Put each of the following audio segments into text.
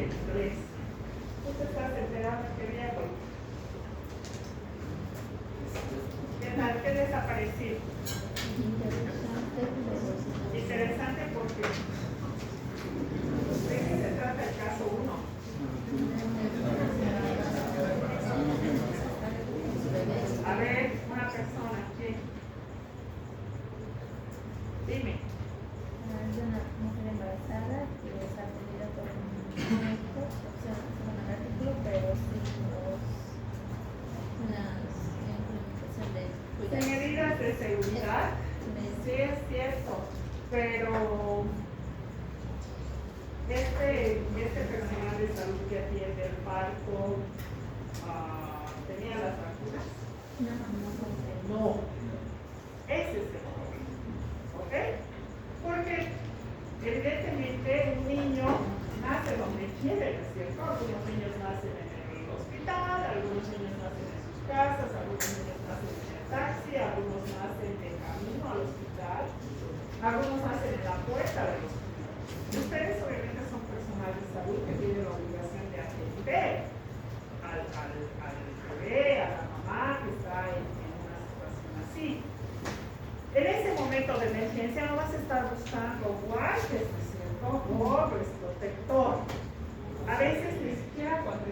inglés. Tú te estás enterando que viejo. ¿Qué tal? ¿Qué desapareció? Interesante porque ¿de qué se trata el caso 1? A ver, una persona, ¿quién? Dime. Es una mujer embarazada que es atendida por un médico, según el artículo, pero sin las implementación de Sin medidas de seguridad, sí es cierto, pero este personal de salud que atiende el parto, ¿tenía las vacunas? No, ese es el problema, ¿ok? Porque evidentemente un niño nace donde quiere, ¿no es cierto? Algunos niños nacen en el hospital, algunos niños nacen en sus casas, algunos niños nacen en el taxi, algunos nacen de camino al hospital, algunos nacen en la puerta del hospital. Ustedes obviamente son personal de salud que tienen la obligación de atender al bebé, a la mamá que está en una situación así. En ese momento de emergencia no vas a estar buscando guantes, ¿no es cierto? Gorros, protector. A veces ni siquiera cuando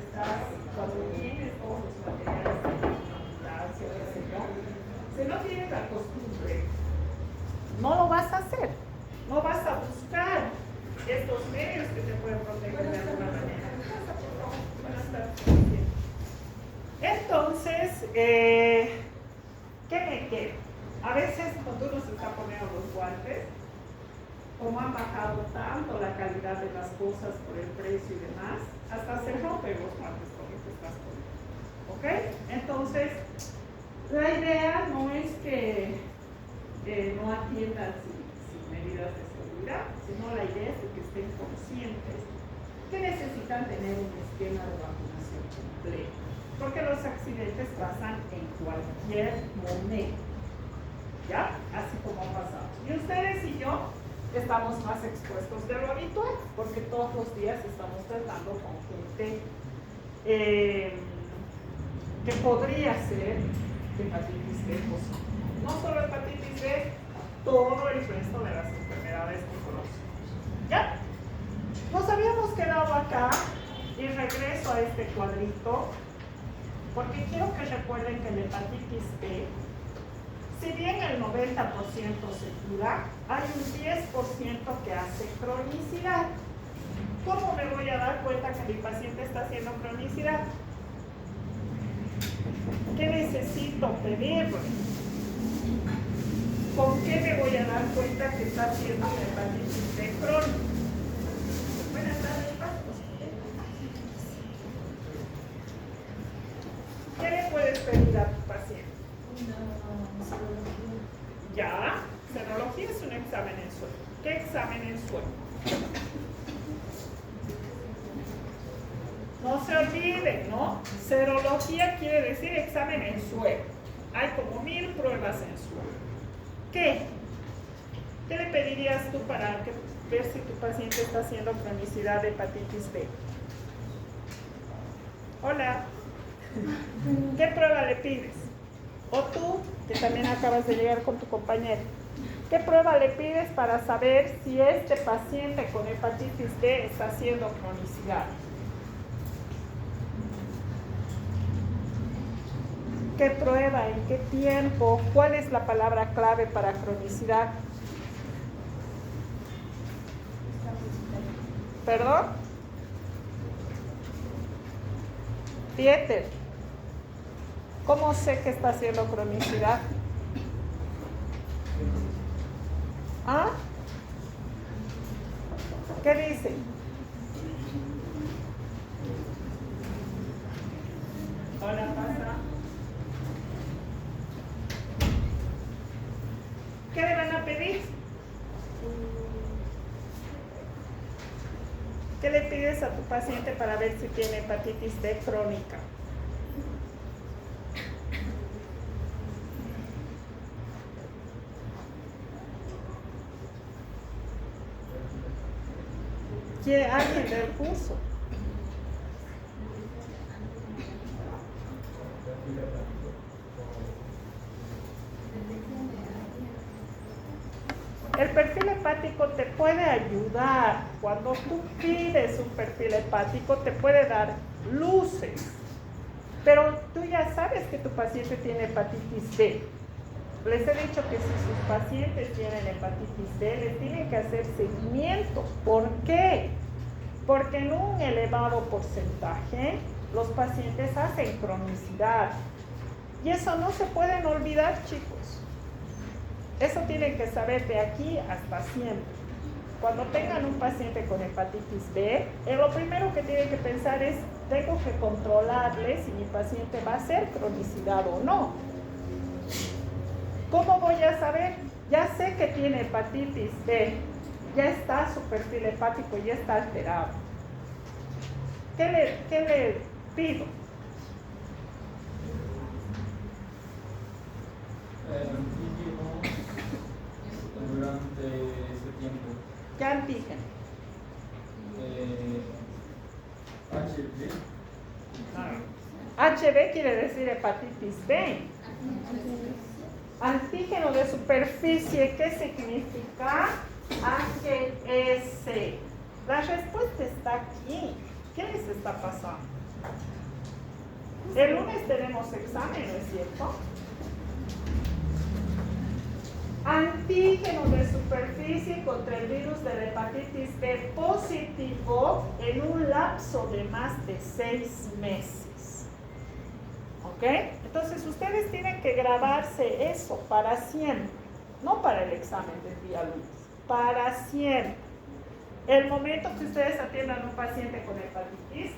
tienes todos los materiales de ambulancia, si no tienes la costumbre, no lo vas a hacer. No vas a buscar estos medios que te pueden proteger de alguna manera. Buenas tardes. Entonces, ¿qué me queda? A veces cuando uno se está poniendo los guantes, como han bajado tanto la calidad de las cosas por el precio y demás, hasta se rompen los guantes con lo que estás poniendo. ¿Ok? Entonces, la idea no es que no atiendan sin medidas de seguridad, sino la idea es de que estén conscientes que necesitan tener un esquema de vacunación completo, porque los accidentes pasan en cualquier momento, ¿ya? Así como ha pasado. Y ustedes y yo estamos más expuestos de lo habitual, porque todos los días estamos tratando con gente que podría ser hepatitis B positiva. No solo hepatitis B, todo el resto de las enfermedades que conocemos. ¿Ya? Nos habíamos quedado acá y regreso a este cuadrito porque quiero que recuerden que la hepatitis B, si bien el 90% se cura, hay un 10% que hace cronicidad. ¿Cómo me voy a dar cuenta que mi paciente está haciendo cronicidad? ¿Qué necesito pedirle? ¿Con qué me voy a dar cuenta que está haciendo una hepatitis B crónica? Buenas tardes, Pastos. ¿Qué le puedes pedir a tu paciente? Ya, serología es un examen en suero. ¿Qué examen en suero? No se olviden, ¿no? Serología quiere decir examen en suero. Hay como 1000 pruebas en suero. ¿Qué? ¿Qué le pedirías tú para ver si tu paciente está haciendo cronicidad de hepatitis B? Hola. ¿Qué prueba le pides? O tú, que también acabas de llegar con tu compañero, ¿qué prueba le pides para saber si este paciente con hepatitis B está haciendo cronicidad? ¿Qué prueba? ¿En qué tiempo? ¿Cuál es la palabra clave para cronicidad? ¿Perdón? Pieter, ¿cómo sé que está haciendo cronicidad? ¿Ah? ¿Qué dice? Hola, pasa. ¿Qué le van a pedir? ¿Qué le pides a tu paciente para ver si tiene hepatitis B crónica? ¿Alguien del curso? El perfil hepático te puede ayudar. Cuando tú pides un perfil hepático, te puede dar luces. Pero tú ya sabes que tu paciente tiene hepatitis B. Les he dicho que si sus pacientes tienen hepatitis B, les tienen que hacer seguimiento. ¿Por qué? Porque en un elevado porcentaje los pacientes hacen cronicidad. Y eso no se pueden olvidar, chicos. Eso tienen que saber de aquí hasta siempre. Cuando tengan un paciente con hepatitis B, lo primero que tienen que pensar es, tengo que controlarle si mi paciente va a hacer cronicidad o no. ¿Cómo voy a saber? Ya sé que tiene hepatitis B, ya está su perfil hepático, ya está alterado. ¿Qué le pido? Durante este tiempo. ¿Qué antígeno? HB. HB quiere decir hepatitis B. Antígeno de superficie, ¿qué significa? HS. La respuesta está aquí. ¿Qué les está pasando? El lunes tenemos examen, ¿no es cierto? Antígeno de superficie contra el virus de la hepatitis B positivo en un lapso de más de 6 meses. ¿Ok? Entonces ustedes tienen que grabarse eso para siempre, no para el examen del día lunes, para siempre. El momento que ustedes atiendan a un paciente con hepatitis,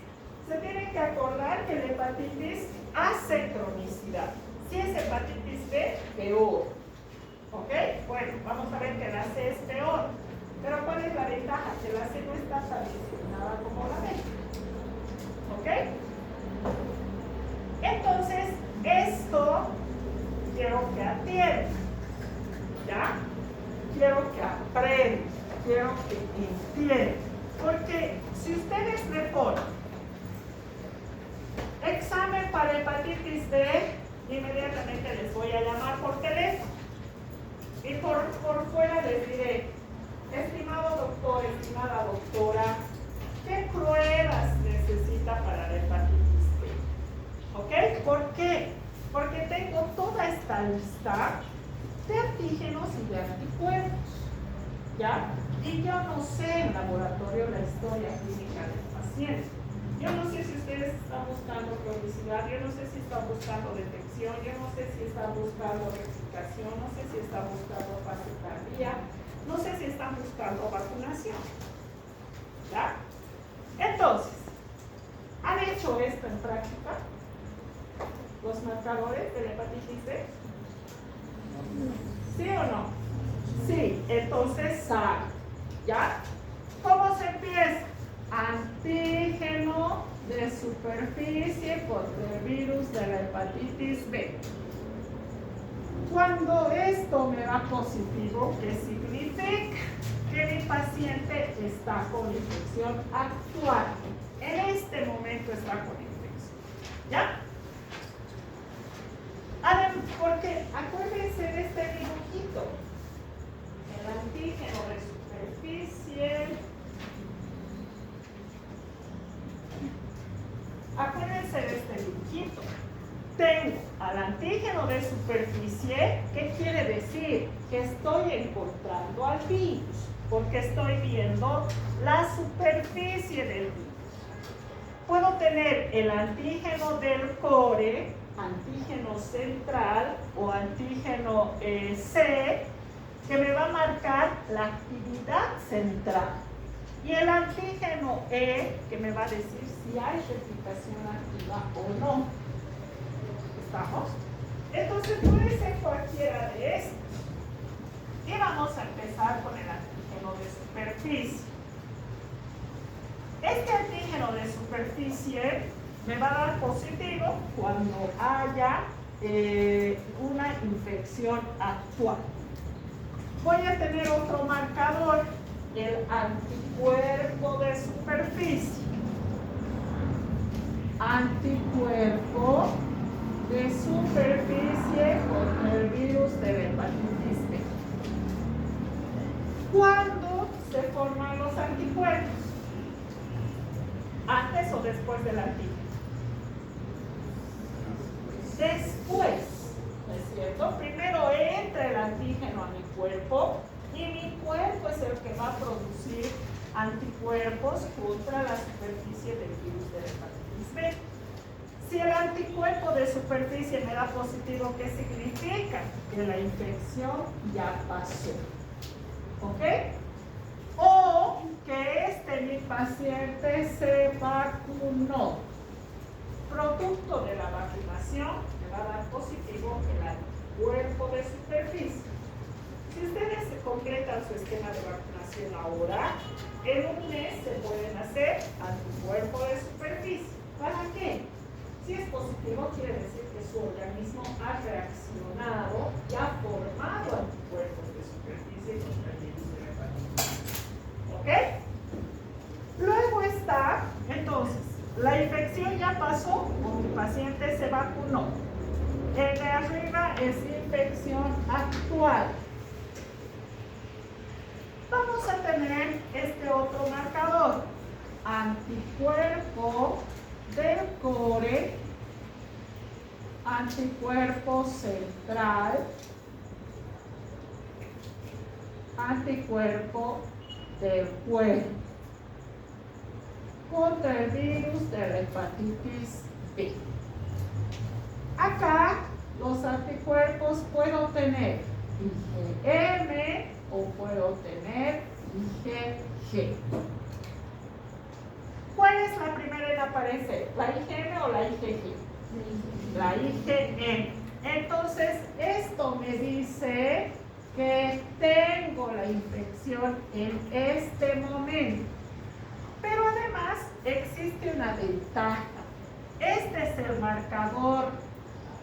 se tienen que acordar que la hepatitis hace cronicidad. Si es hepatitis B, peor. ¿Ok? Bueno, vamos a ver que la C es peor. Pero ¿cuál es la ventaja? Que la C no está tan discriminada como la B. ¿Ok? Entonces, esto quiero que atiendan. ¿Ya? Quiero que aprendan. Quiero que entiendan. Porque si ustedes me ponen examen para hepatitis B, inmediatamente les voy a llamar por teléfono. Y por fuera les diré, estimado doctor, estimada doctora, ¿qué pruebas necesita para la hepatitis B? ¿Ok? ¿Por qué? Porque tengo toda esta lista de antígenos y de anticuerpos. ¿Ya? Y yo no sé en laboratorio la historia clínica del paciente. Yo no sé si ustedes están buscando cronicidad, yo no sé si están buscando detección, yo no sé si están buscando rectificación, no sé si están buscando fase tardía, no sé si están buscando vacunación. ¿Ya? Entonces, ¿han hecho esto en práctica? ¿Los marcadores de la hepatitis B? ¿Sí o no? Sí, entonces saben. ¿Ya? ¿Cómo se empieza? Antígeno de superficie contra el virus de la hepatitis B. Cuando esto me da positivo, ¿qué significa? Que mi paciente está con infección actual. En este momento está con infección. ¿Ya? Porque acuérdense de este dibujito. El antígeno de superficie. Acuérdense de este dibujito. Tengo al antígeno de superficie, ¿qué quiere decir? Que estoy encontrando al virus, porque estoy viendo la superficie del virus. Puedo tener el antígeno del core, antígeno central o antígeno C, que me va a marcar la actividad central. Y el antígeno E, que me va a decir si hay replicación activa o no. ¿Estamos? Entonces puede ser cualquiera de estos. Y vamos a empezar con el antígeno de superficie. Este antígeno de superficie me va a dar positivo cuando haya una infección actual. Voy a tener otro marcador, el anticuerpo de superficie. Anticuerpo de superficie contra el virus de la hepatitis B. después del antígeno? Después, ¿no es cierto? Primero entra el antígeno a mi cuerpo y mi cuerpo es el que va a producir anticuerpos contra la superficie del virus de la hepatitis B. Si el anticuerpo de superficie me da positivo, ¿qué significa? Que la infección ya pasó. ¿Ok? O que mi paciente se vacunó. Producto de la vacunación me va a dar positivo el anticuerpo de superficie. Si ustedes completan su esquema de vacunación ahora, en un mes se pueden hacer anticuerpo de superficie. ¿Para qué? Si es positivo, quiere decir que su organismo ha reaccionado y ha formado anticuerpos de superficie contra el virus de la hepatitis. ¿Ok? Luego está, entonces, la infección ya pasó o mi paciente se vacunó. El de arriba es infección actual. Vamos a tener este otro marcador, anticuerpo del core, anticuerpo central, anticuerpo del cuerpo contra el virus de la hepatitis B. Acá los anticuerpos puedo tener IgM o puedo tener IgG. ¿Cuál es la primera en aparecer? ¿La IgM o la IgG? La IgM. Entonces, esto me dice que tengo la infección en este momento. Pero además existe una ventaja. Este es el marcador,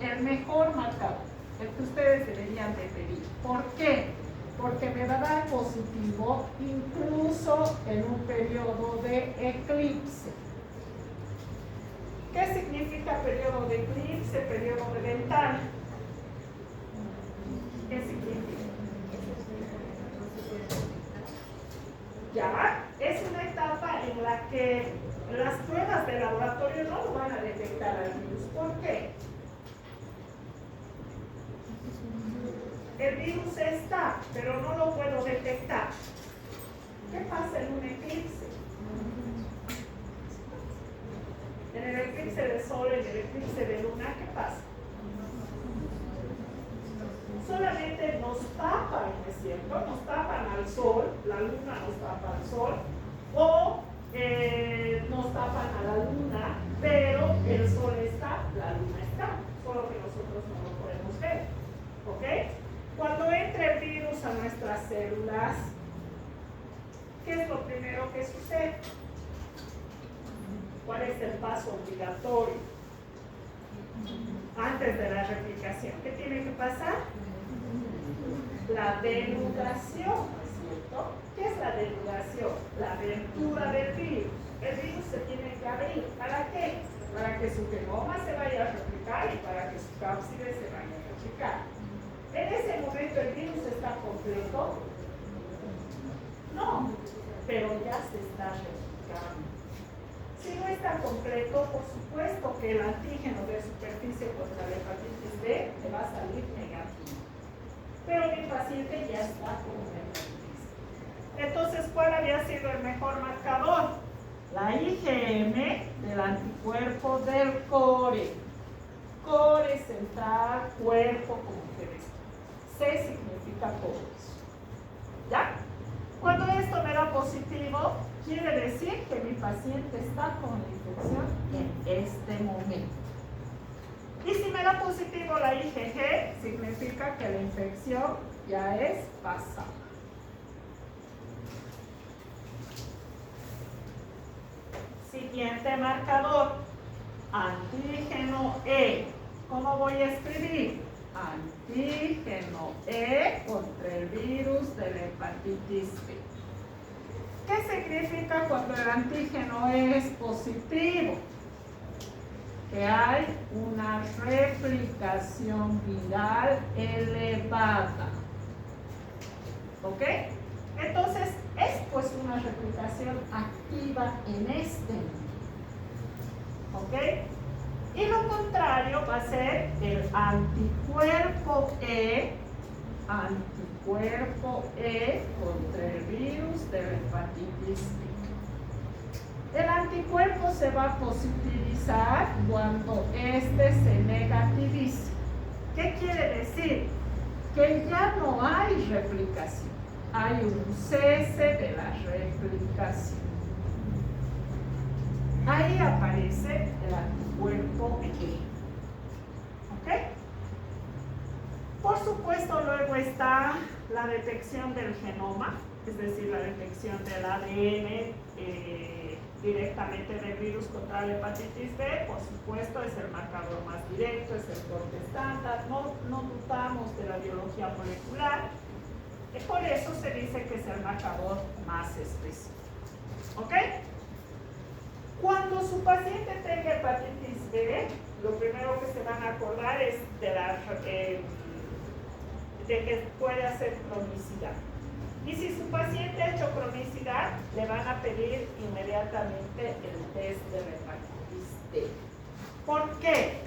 el mejor marcador, el que ustedes deberían de pedir. ¿Por qué? Porque me va a dar positivo incluso en un periodo de eclipse. ¿Qué significa periodo de eclipse, periodo de ventana? ¿Qué significa? Ya, es una etapa en la que las pruebas de laboratorio no lo van a detectar al virus. ¿Por qué? El virus está, pero no lo puedo detectar. ¿Qué pasa en un eclipse? En el eclipse de sol, en el eclipse de luna, ¿qué pasa? Solamente nos tapan, ¿no es cierto? Nos tapan al sol, la luna nos tapa al sol, o nos tapan a la luna, pero el sol está, la luna está, solo que nosotros no lo podemos ver. ¿Ok? Cuando entra el virus a nuestras células, ¿qué es lo primero que sucede? ¿Cuál es el paso obligatorio antes de la replicación? ¿Qué tiene que pasar? La denudación, ¿no es cierto? ¿Qué es la denudación? La abertura del virus. El virus se tiene que abrir. ¿Para qué? Para que su genoma se vaya a replicar y para que su cápside se vaya a replicar. En ese momento el virus está completo. No, pero ya se está replicando. Si no está completo, por supuesto que el antígeno de superficie contra la hepatitis B le va a salir negativo. Pero mi paciente ya está con una hepatitis. Entonces, ¿cuál había sido el mejor marcador? La IgM del anticuerpo del core. Core central, cuerpo, como ustedes. C significa cores. ¿Ya? Cuando esto me da positivo, quiere decir que mi paciente está con la infección en este momento. Y si me da positivo la IgG, significa que la infección ya es pasada. Siguiente marcador, antígeno E. ¿Cómo voy a escribir? Antígeno E contra el virus de la hepatitis B. ¿Qué significa cuando el antígeno E es positivo? Que hay una replicación viral elevada. ¿Ok? Entonces, es pues una replicación activa en este momento. ¿Ok? Y lo contrario va a ser el anticuerpo E contra el virus de la hepatitis B. El anticuerpo se va a positivizar cuando este se negativice. ¿Qué quiere decir? Que ya no hay replicación, hay un cese de la replicación. Ahí aparece el anticuerpo E. ¿Ok? Por supuesto, luego está la detección del genoma, es decir, la detección del ADN directamente del virus contra la hepatitis B. Por supuesto, es el marcador más directo, es el corte estándar. No dudamos de la biología molecular. Y por eso se dice que es el marcador más específico. ¿Ok? Cuando su paciente tenga hepatitis B, lo primero que se van a acordar es de que puede hacer cronicidad. Y si su paciente ha hecho cronicidad, le van a pedir inmediatamente el test de la hepatitis D. ¿Por qué?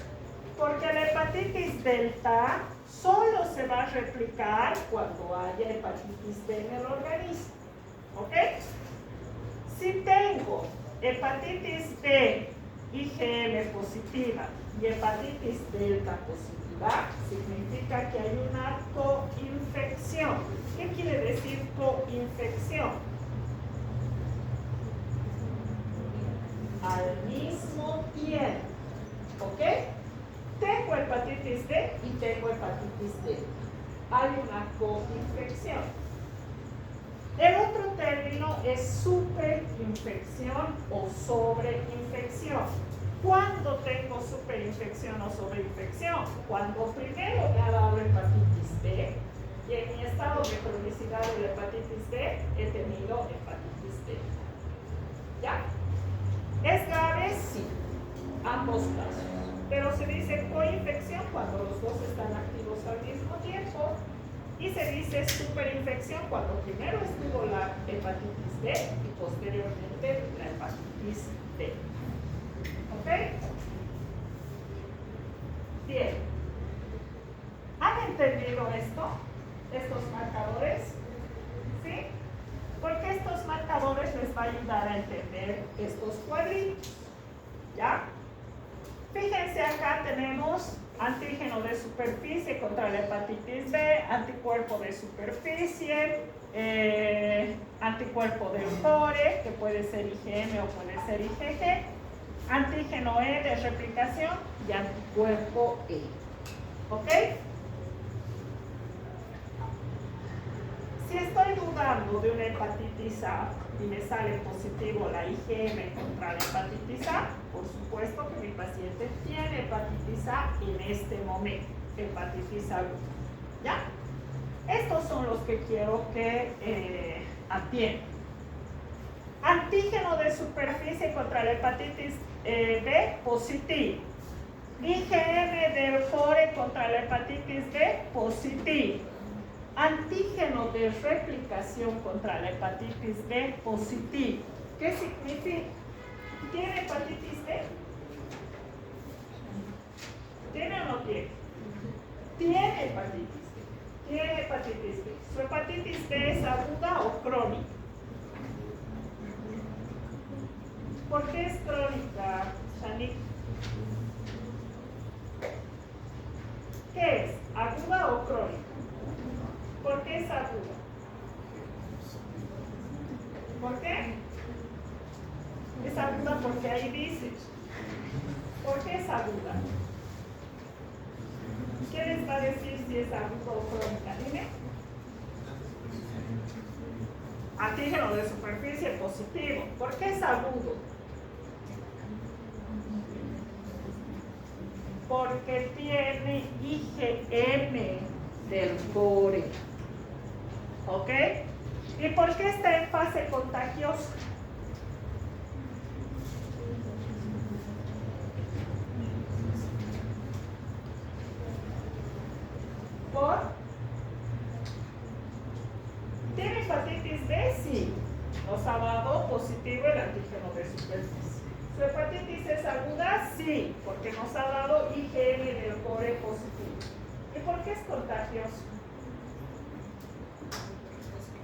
Porque la hepatitis delta solo se va a replicar cuando haya hepatitis B en el organismo. ¿Ok? Si tengo hepatitis B IgM positiva y hepatitis delta positiva, significa que hay una coinfección. ¿Qué quiere decir coinfección? Al mismo tiempo. ¿Ok? Tengo hepatitis B y tengo hepatitis D. Hay una coinfección. El otro término es superinfección o sobreinfección. ¿Cuándo tengo superinfección o sobreinfección? Cuando primero me ha dado hepatitis B y en mi estado de cronicidad de la hepatitis B he tenido hepatitis D. ¿Ya? ¿Es grave? Sí. Ambos casos. Pero se dice coinfección cuando los dos están activos al mismo tiempo. Y se dice superinfección cuando primero estuvo la hepatitis B y posteriormente la hepatitis D. ¿Ok? Bien. ¿Han entendido esto? Estos marcadores. ¿Sí? Porque estos marcadores les va a ayudar a entender estos cuadritos. ¿Ya? Fíjense, acá tenemos antígeno de superficie contra la hepatitis B, anticuerpo de superficie, anticuerpo del core, que puede ser IgM o puede ser IgG, antígeno E de replicación y anticuerpo E. ¿Ok? Si estoy dudando de una hepatitis A y me sale positivo la IgM contra la hepatitis A, por supuesto que mi paciente tiene hepatitis A en este momento, hepatitis aguda. ¿Ya? Estos son los que quiero que atiendan. Antígeno de superficie contra la hepatitis B positivo. IgM del core contra la hepatitis B positivo. Antígeno de replicación contra la hepatitis B positivo. ¿Qué significa? ¿Tiene hepatitis B? ¿Tiene o no tiene? Tiene hepatitis B. Tiene hepatitis B. ¿Su hepatitis B es aguda o crónica? ¿Por qué es crónica, Shanique? ¿Qué es? ¿Aguda o crónica? ¿Por qué es aguda? ¿Por qué? Es aguda porque ahí dice. ¿Por qué es aguda? ¿Qué les va a decir si es aguda o crónica? Dime. Antígeno de superficie positivo. ¿Por qué es agudo? Porque tiene IgM del core. ¿Ok? ¿Y por qué está en fase contagiosa? ¿Por? ¿Tiene hepatitis B? Sí. Nos ha dado positivo el antígeno de superficie. ¿Su hepatitis es aguda? Sí, porque nos ha dado IgM del core positivo. ¿Y por qué es contagioso?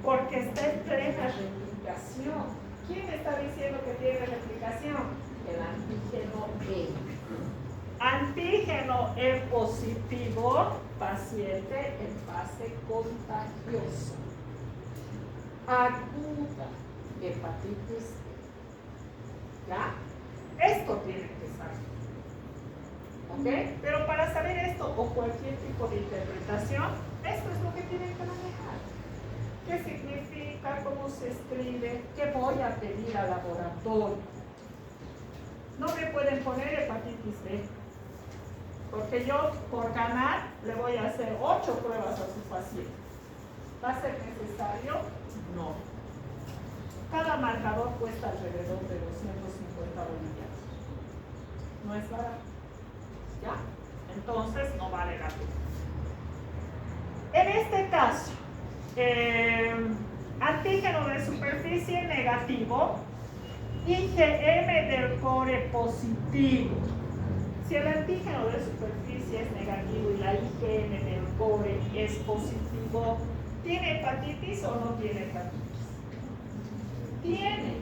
Porque está en plena replicación. ¿Quién está diciendo que tiene replicación? El antígeno E. Antígeno E positivo, paciente en fase contagiosa. Aguda, hepatitis E. ¿Ya? Esto tiene que saber. ¿Ok? Pero para saber esto o cualquier tipo de interpretación, esto es lo que tienen que manejar. ¿Qué significa? ¿Cómo se escribe? ¿Qué voy a pedir al laboratorio? No me pueden poner hepatitis B, porque yo por ganar le voy a hacer 8 pruebas a su paciente. ¿Va a ser necesario? No. Cada marcador cuesta alrededor de 250 bolivianos. No es barato. ¿Ya? Entonces no vale la pena. En este caso, antígeno de superficie negativo, IgM del core positivo. Si el antígeno de superficie es negativo y la IgM del core es positivo, ¿tiene hepatitis o no tiene hepatitis? Tiene,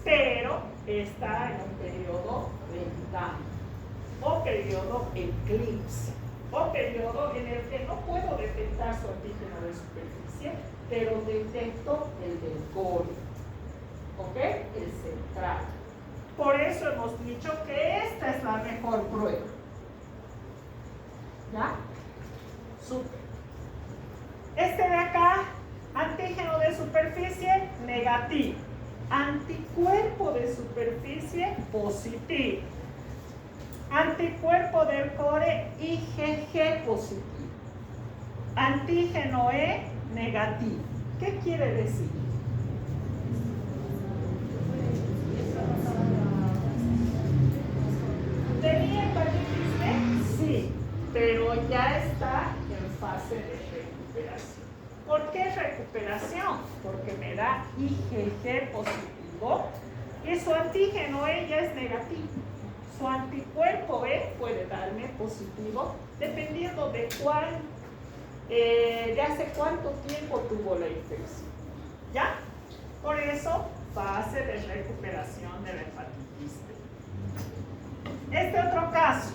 pero está en un periodo ventana o periodo eclipse o periodo en el que no puedo detectar su antígeno de superficie, pero detecto el del core, ¿ok? El central. Por eso hemos dicho que esta es la mejor prueba. ¿Ya? Súper. Este de acá, antígeno de superficie negativo, anticuerpo de superficie positivo, anticuerpo del core IgG positivo, antígeno E negativo. ¿Qué quiere decir? ¿Tenía hepatitis B? Sí, pero ya está en fase de recuperación. ¿Por qué recuperación? Porque me da IgG positivo y su antígeno E ya es negativo. Su anticuerpo E puede darme positivo dependiendo de de hace cuánto tiempo tuvo la infección. ¿Ya? Por eso, fase de recuperación de la hepatitis B. Este otro caso,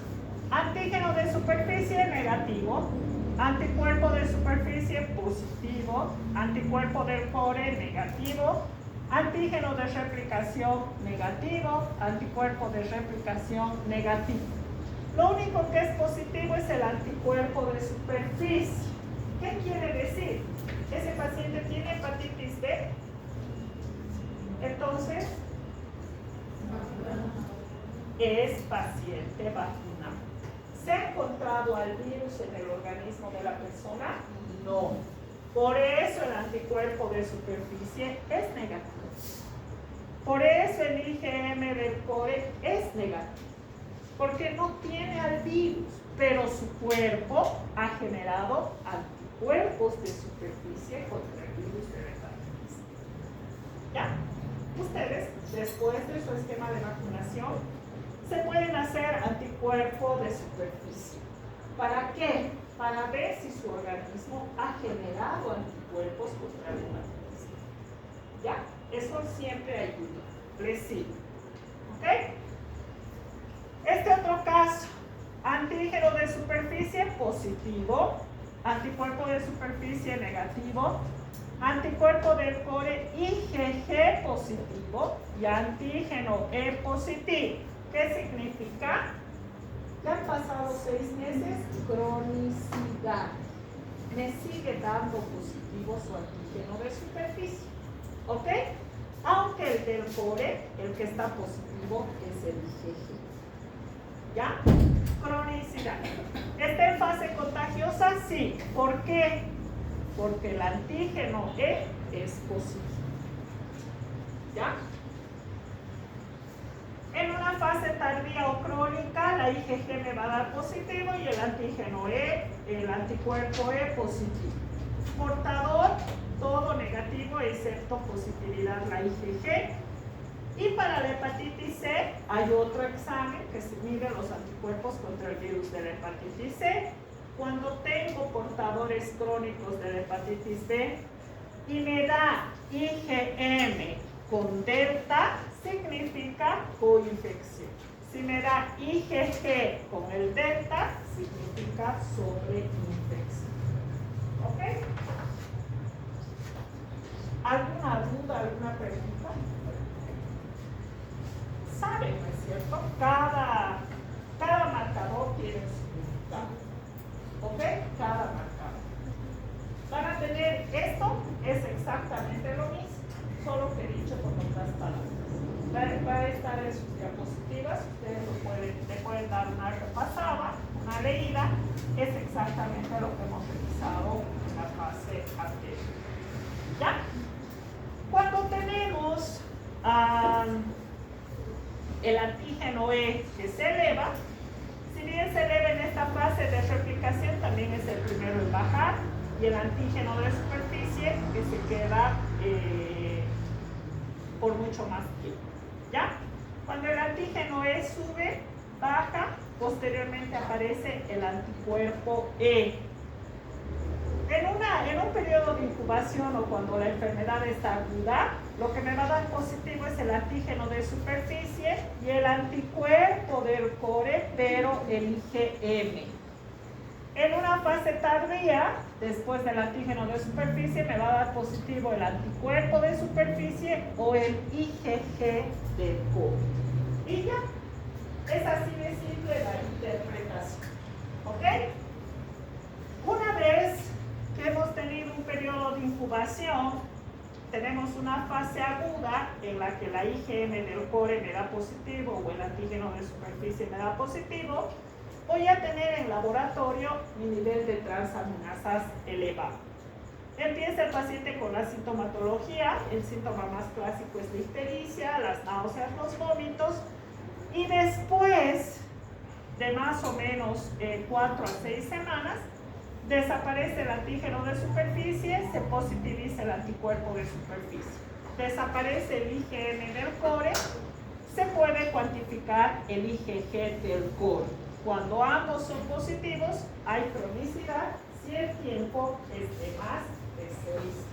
antígeno de superficie negativo, anticuerpo de superficie positivo, anticuerpo del core negativo, antígeno de replicación negativo, anticuerpo de replicación negativo. Lo único que es positivo es el anticuerpo de superficie. ¿Qué quiere decir? Ese paciente tiene hepatitis B. Entonces, es paciente vaginal. ¿Se ha encontrado al virus en el organismo de la persona? No. Por eso el anticuerpo de superficie es negativo. Por eso el IgM del core es negativo. Porque no tiene al virus, pero su cuerpo ha generado anticuerpos de superficie contra el virus de la hepatitis. ¿Ya? Ustedes, después de su esquema de vacunación, se pueden hacer anticuerpo de superficie. ¿Para qué? Para ver si su organismo ha generado anticuerpos contra la hepatitis. ¿Ya? Eso siempre ayuda, les sirve. ¿Ok? Este otro caso, antígeno de superficie positivo, anticuerpo de superficie negativo, anticuerpo del core IgG positivo y antígeno E positivo. ¿Qué significa? Ya han pasado 6 meses, cronicidad. Me sigue dando positivo su antígeno de superficie. ¿Ok? Aunque el del core, el que está positivo, es el IgG. ¿Ya? Cronicidad. ¿Está en fase contagiosa? Sí. ¿Por qué? Porque el antígeno E es positivo. ¿Ya? En una fase tardía o crónica, la IgG me va a dar positivo y el antígeno E, el anticuerpo E positivo. Portador, todo negativo excepto positividad la IgG. Y para la hepatitis C hay otro examen que se mide los anticuerpos contra el virus de la hepatitis C. Cuando tengo portadores crónicos de la hepatitis B y me da IgM con delta, significa coinfección. Si me da IgG con el delta, significa sobreinfección. ¿Ok? ¿Alguna duda, alguna pregunta? Saben, ¿no es cierto? Cada marcador tiene su significado. ¿Ok? Cada marcador. Van a tener esto, es exactamente lo mismo, solo que dicho con otras palabras. Va a estar en sus diapositivas, ustedes le pueden dar una repasada, una leída, es exactamente lo que hemos revisado en la fase anterior. ¿Ya? Cuando tenemos el antígeno E que se eleva, si bien se eleva en esta fase de replicación, también es el primero en bajar, y el antígeno de superficie que se queda por mucho más tiempo. ¿Ya? Cuando el antígeno E sube, baja, posteriormente aparece el anticuerpo E. En un periodo de incubación o cuando la enfermedad está aguda, lo que me va a dar positivo es el antígeno de superficie y el anticuerpo del core, pero el IgM. En una fase tardía, después del antígeno de superficie, me va a dar positivo el anticuerpo de superficie o el IgG del core. Y ya, es así de simple la interpretación. ¿Ok? Una vez que hemos tenido un periodo de incubación, tenemos una fase aguda en la que la IgM del core me da positivo o el antígeno de superficie me da positivo, voy a tener en laboratorio mi nivel de transaminasas elevado. Empieza el paciente con la sintomatología, el síntoma más clásico es la ictericia, las náuseas, los vómitos, y después de más o menos 4 a 6 semanas, desaparece el antígeno de superficie, se positiviza el anticuerpo de superficie. Desaparece el IgM del core, se puede cuantificar el IgG del core. Cuando ambos son positivos, hay cronicidad si el tiempo es de más de 6 meses.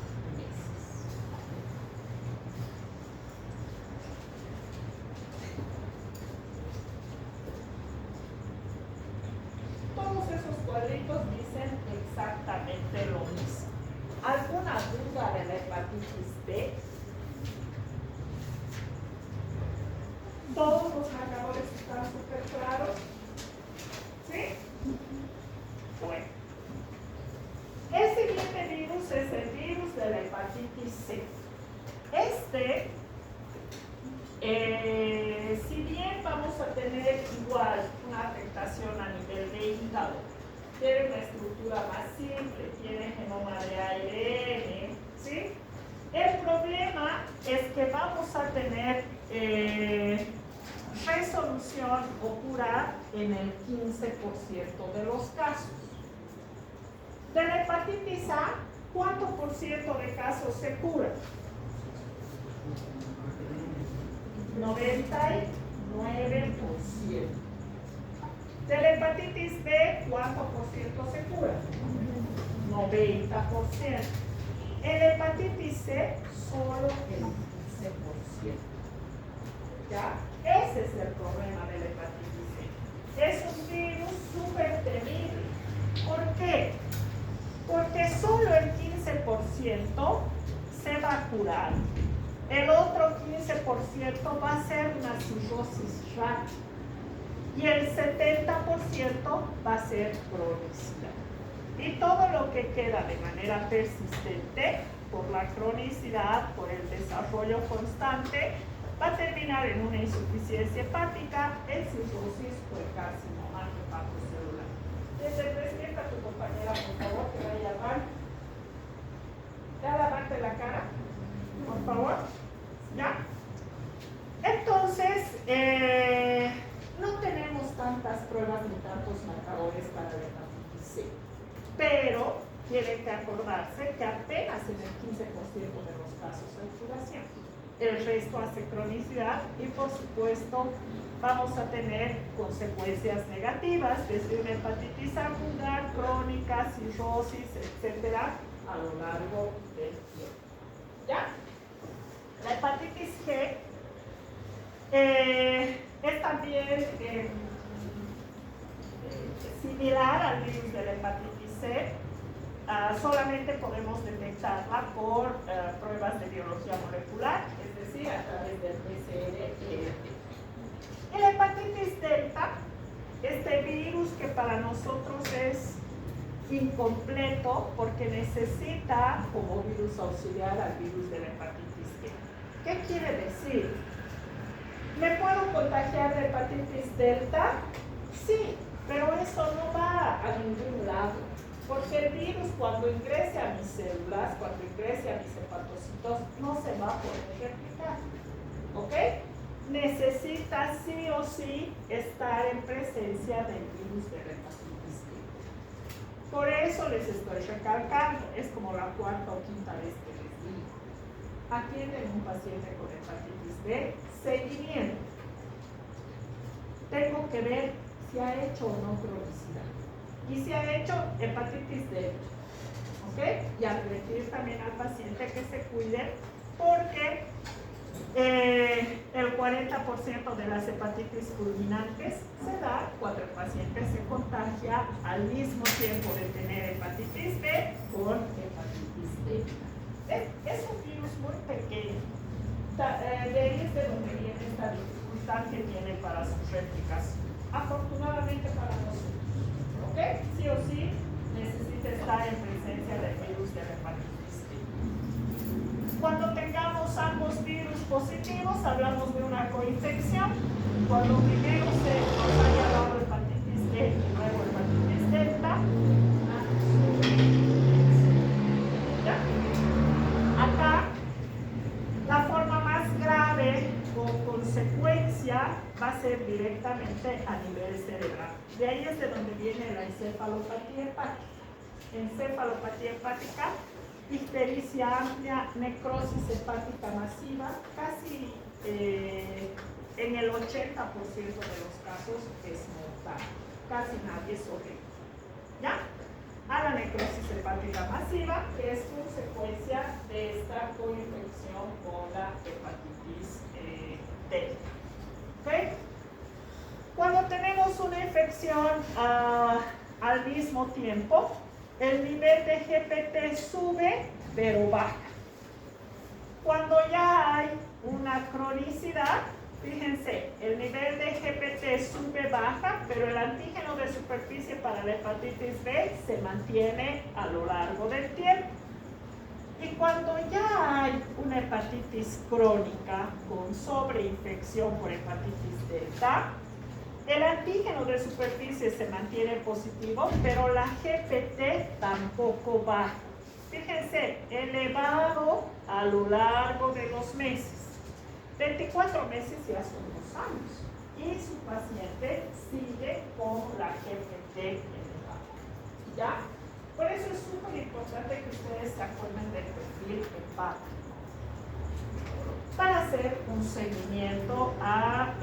Todos esos cuadritos dicen exactamente lo mismo. ¿Alguna duda de la hepatitis B? Todos los marcadores están súper claros. ¿Sí? Bueno. El siguiente virus es el virus de la hepatitis C. Si bien vamos a tener igual una afectación a nivel de hígado, tiene una estructura más simple, tiene genoma de ARN, ¿sí? El problema es que vamos a tener resolución o curar en el 15% de los casos. De la hepatitis A, ¿cuánto por ciento de casos se curan? 99%. De la hepatitis B, ¿cuánto por ciento se cura? 90%. En la hepatitis C, solo el 15%. ¿Ya? Ese es el problema de la hepatitis C. Es un virus súper temible. ¿Por qué? Porque solo el 15% se va a curar. El otro 15% va a ser una cirrosis rápida. Y el 70% va a ser cronicidad. Y todo lo que queda de manera persistente, por la cronicidad, por el desarrollo constante, va a terminar en una insuficiencia hepática, en cirrosis o el carcinoma hepatocelular. Despierta a tu compañera, por favor, que va a llamar. ¿Ya lavarte la cara? Por favor. ¿Ya? Entonces, no tenemos tantas pruebas ni tantos marcadores para la hepatitis C. Pero tienen que acordarse que apenas en el 15% de los casos hay curación. el resto hace cronicidad y por supuesto vamos a tener consecuencias negativas, desde una hepatitis aguda, crónica, cirrosis, etcétera, a lo largo del tiempo. ¿Ya? La hepatitis G es también similar al virus de la hepatitis C. Solamente podemos detectarla por pruebas de biología molecular, es decir, a través del PCR. Y la hepatitis delta, este virus que para nosotros es incompleto porque necesita como virus auxiliar al virus de la hepatitis B. ¿Qué quiere decir? ¿Me puedo contagiar de hepatitis delta? Sí, pero eso no va a ningún lado. Porque el virus cuando ingrese a mis células, cuando ingrese a mis hepatocitos, no se va a poder replicar. ¿Ok? Necesita sí o sí estar en presencia del virus de la hepatitis B. Por eso les estoy recalcando, es como la cuarta o quinta vez que les digo. Atienden un paciente con hepatitis B, seguimiento. Tengo que ver si ha hecho o no cronicidad. Y si ha hecho hepatitis delta, ¿ok? Y advertir también al paciente que se cuide porque el 40% de las hepatitis fulminantes se da cuando el paciente se contagia al mismo tiempo de tener hepatitis B con hepatitis delta. Es un virus muy pequeño, de ahí es de donde viene esta dificultad que tiene para su replicación. Afortunadamente para nosotros. ¿Ok? Sí o sí necesita estar en presencia del virus de la hepatitis B. Cuando tengamos ambos virus positivos, hablamos de una coinfección. Cuando primero nos haya dado hepatitis B y luego hepatitis delta, ¿ya? Acá, la forma más grave o consecuencia va a ser directamente a nivel cerebral. De ahí es de donde viene la encefalopatía hepática. Encefalopatía hepática, ictericia amplia, necrosis hepática masiva, casi en el 80% de los casos es mortal. Casi nadie sobrevive. ¿Ya? A la necrosis hepática masiva, que es consecuencia de esta coinfección con la hepatitis delta. ¿Okay? Cuando tenemos una infección al mismo tiempo, el nivel de GPT sube, pero baja. Cuando ya hay una cronicidad, fíjense, el nivel de GPT sube, baja, pero el antígeno de superficie para la hepatitis B se mantiene a lo largo del tiempo. Y cuando ya hay una hepatitis crónica con sobreinfección por hepatitis delta, el antígeno de superficie se mantiene positivo, pero la GPT tampoco baja. Fíjense, elevado a lo largo de los meses. 24 meses ya son 2 años. Y su paciente sigue con la GPT elevada. ¿Ya? Por eso es súper importante que ustedes se acuerden del perfil hepático para hacer un seguimiento a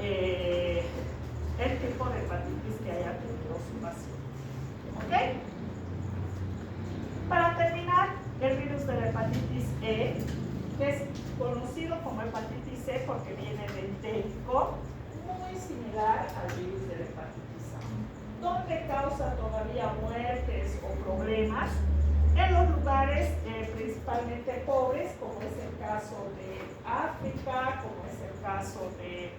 el tipo de hepatitis que haya tenido su paciente. ¿Ok? Para terminar, el virus de la hepatitis E, que es conocido como hepatitis C porque viene de entérico, muy similar al virus de la hepatitis A, donde causa todavía muertes o problemas en los lugares principalmente pobres, como es el caso de África, como es el caso de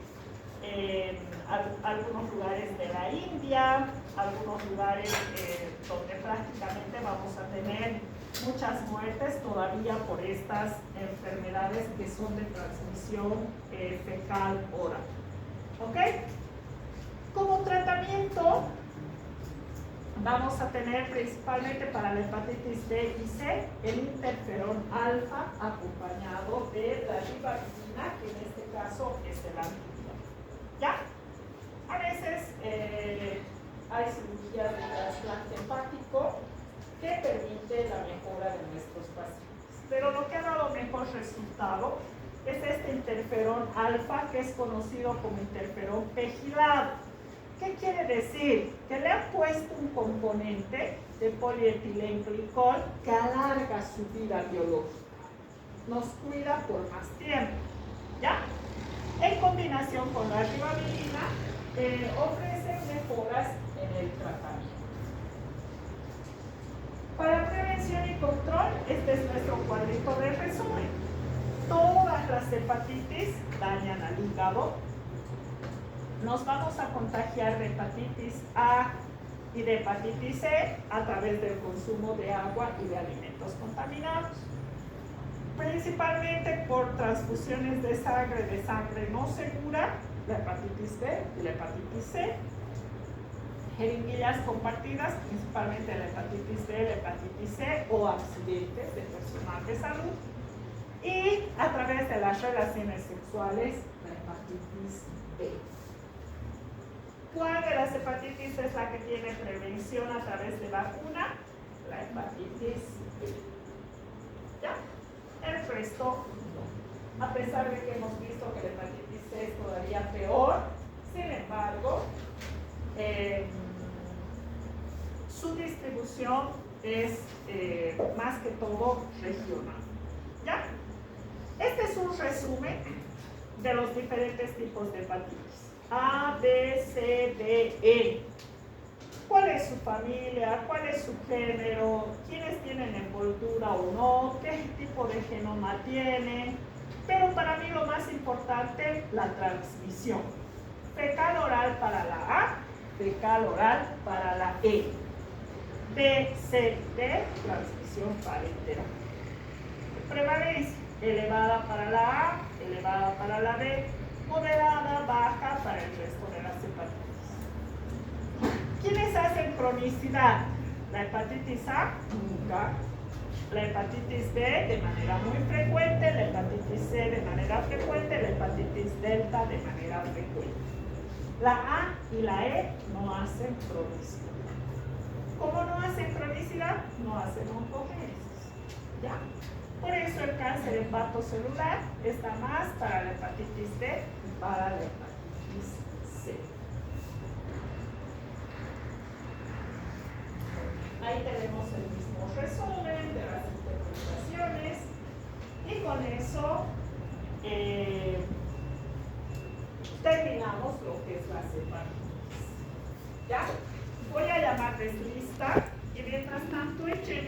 algunos lugares de la India, algunos lugares donde prácticamente vamos a tener muchas muertes todavía por estas enfermedades que son de transmisión fecal-oral. ¿Ok? Como tratamiento vamos a tener principalmente para la hepatitis B y C el interferón alfa acompañado de la ribavirin, que en este caso es el antibiótico. ¿Ya? A veces hay cirugías de trasplante hepático que permite la mejora de nuestros pacientes. Pero lo que ha dado mejor resultado es este interferón alfa que es conocido como interferón pegilado. ¿Qué quiere decir? Que le han puesto un componente de polietilenglicol que alarga su vida biológica. Nos cuida por más tiempo, ¿ya? En combinación con la ribabilina, ofrece mejoras en el tratamiento. Para prevención y control, este es nuestro cuadrito de resumen. Todas las hepatitis dañan al hígado. Nos vamos a contagiar de hepatitis A y de hepatitis C a través del consumo de agua y de alimentos contaminados. Principalmente por transfusiones de sangre no segura, la hepatitis B y la hepatitis C. Jeringuillas compartidas, principalmente la hepatitis B, la hepatitis C o accidentes de personal de salud. Y a través de las relaciones sexuales, la hepatitis B. ¿Cuál de las hepatitis es la que tiene prevención a través de vacuna? La hepatitis B. ¿Ya? El resto no. A pesar de que hemos visto que la hepatitis C es todavía peor, sin embargo, su distribución es más que todo regional. ¿Ya? Este es un resumen de los diferentes tipos de hepatitis. A, B, C, D, E. ¿Cuál es su familia? ¿Cuál es su género? ¿Quiénes tienen envoltura o no? ¿Qué tipo de genoma tienen? Pero para mí lo más importante, la transmisión. Fecal oral para la A, fecal oral para la E. B, C, D, transmisión parenteral. Prevalencia, elevada para la A, elevada para la B, moderada, baja para el resto de las hepatitis. ¿Quiénes hacen cronicidad? La hepatitis A, nunca. La hepatitis B de manera muy frecuente, la hepatitis C de manera frecuente, la hepatitis delta de manera frecuente. La A y la E no hacen cronicidad. ¿Cómo no hacen cronicidad? No hacen oncogénesis. ¿Ya? Por eso el cáncer hepatocelular está más para la hepatitis D y para la hepatitis C. Ahí tenemos el mismo resumen de las interpretaciones y con eso terminamos lo que es la hepatitis. ¿Ya? Voy a llamarles lista y mientras tanto echen